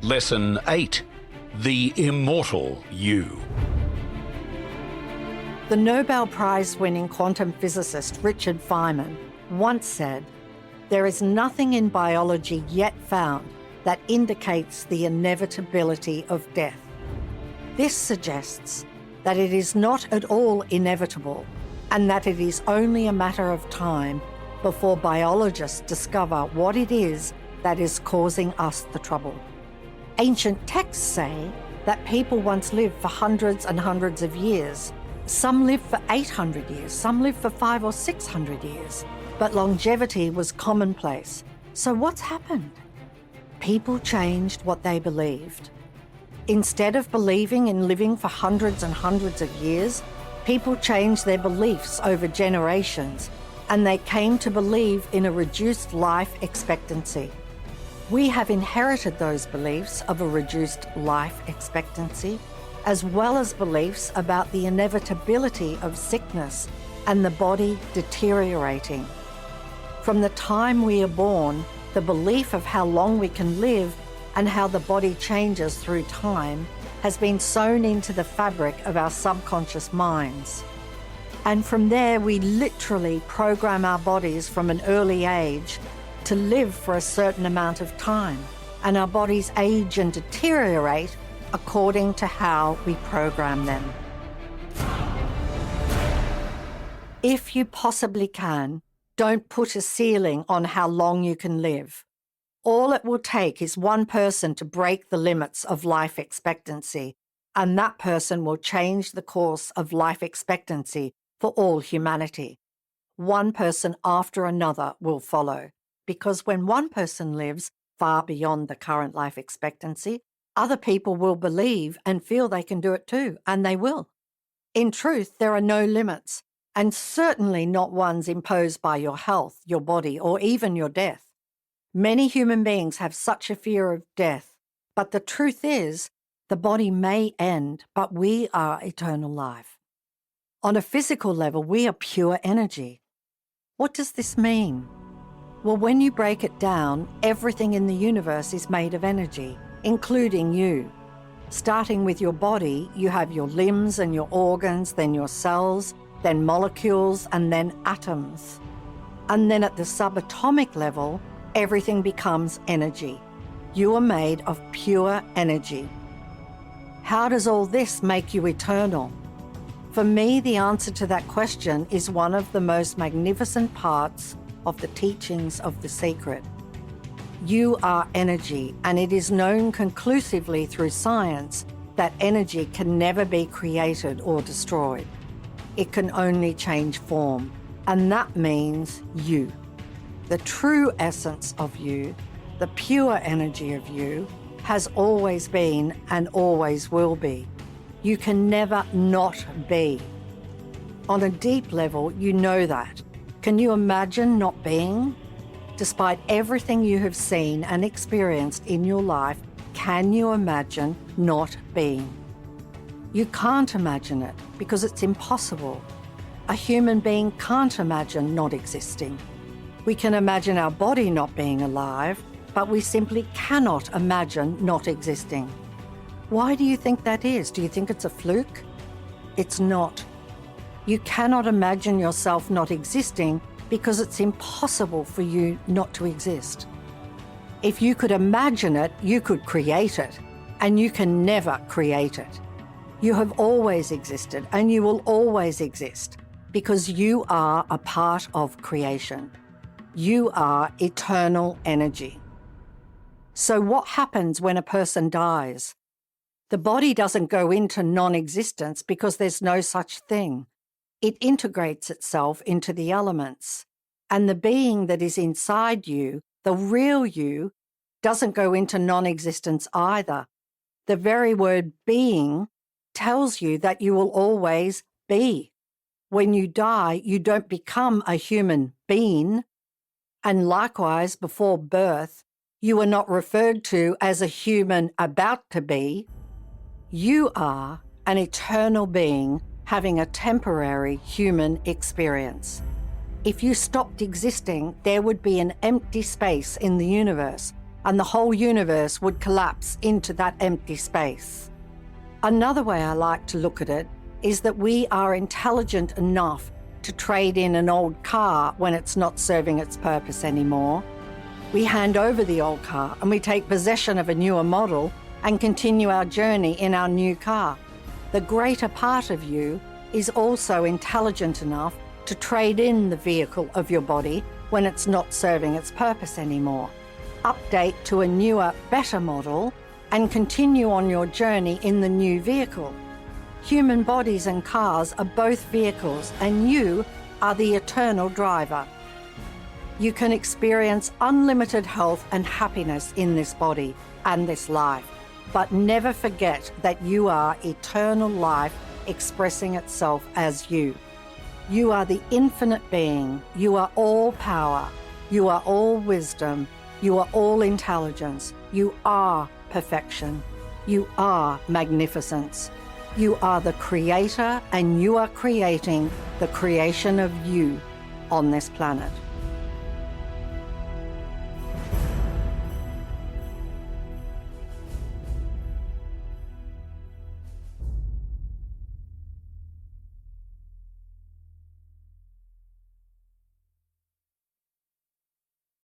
Lesson 8. The Immortal You. The Nobel Prize-winning quantum physicist Richard Feynman once said, "There is nothing in biology yet found that indicates the inevitability of death." This suggests that it is not at all inevitable and that it is only a matter of time before biologists discover what it is that is causing us the trouble. Ancient texts say that people once lived for hundreds and hundreds of years. Some lived for 800 years, some lived for 500 or 600 years, but longevity was commonplace. So what's happened? People changed what they believed. Instead of believing in living for hundreds and hundreds of years, people changed their beliefs over generations, and they came to believe in a reduced life expectancy. We have inherited those beliefs of a reduced life expectancy, as well as beliefs about the inevitability of sickness and the body deteriorating. From the time we are born, the belief of how long we can live and how the body changes through time has been sewn into the fabric of our subconscious minds. And from there, we literally program our bodies from an early age to live for a certain amount of time, and our bodies age and deteriorate according to how we program them. If you possibly can, don't put a ceiling on how long you can live. All it will take is one person to break the limits of life expectancy, and that person will change the course of life expectancy for all humanity. One person after another will follow, because when one person lives far beyond the current life expectancy, other people will believe and feel they can do it too, and they will. In truth, there are no limits, and certainly not ones imposed by your health, your body, or even your death. Many human beings have such a fear of death, but the truth is, the body may end, but we are eternal life. On a physical level, we are pure energy. What does this mean? Well, when you break it down, everything in the universe is made of energy, including you. Starting with your body, you have your limbs and your organs, then your cells, then molecules, and then atoms. And then at the subatomic level, everything becomes energy. You are made of pure energy. How does all this make you eternal? For me, the answer to that question is one of the most magnificent parts of the teachings of The Secret. You are energy, and it is known conclusively through science that energy can never be created or destroyed. It can only change form, and that means you. The true essence of you, the pure energy of you, has always been and always will be. You can never not be. On a deep level, you know that. Can you imagine not being? Despite everything you have seen and experienced in your life, can you imagine not being? You can't imagine it because it's impossible. A human being can't imagine not existing. We can imagine our body not being alive, but we simply cannot imagine not existing. Why do you think that is? Do you think it's a fluke? It's not. You cannot imagine yourself not existing because it's impossible for you not to exist. If you could imagine it, you could create it, and you can never create it. You have always existed, and you will always exist, because you are a part of creation. You are eternal energy. So what happens when a person dies? The body doesn't go into non-existence because there's no such thing. It integrates itself into the elements. And the being that is inside you, the real you, doesn't go into non-existence either. The very word being tells you that you will always be. When you die, you don't become a human being. And likewise, before birth, you are not referred to as a human about to be. You are an eternal being having a temporary human experience. If you stopped existing, there would be an empty space in the universe, and the whole universe would collapse into that empty space. Another way I like to look at it is that we are intelligent enough to trade in an old car when it's not serving its purpose anymore. We hand over the old car and we take possession of a newer model and continue our journey in our new car. The greater part of you is also intelligent enough to trade in the vehicle of your body when it's not serving its purpose anymore, update to a newer, better model, and continue on your journey in the new vehicle. Human bodies and cars are both vehicles, and you are the eternal driver. You can experience unlimited health and happiness in this body and this life, but never forget that you are eternal life expressing itself as you. You are the infinite being. You are all power. You are all wisdom. You are all intelligence. You are perfection. You are magnificence. You are the creator, and you are creating the creation of you on this planet.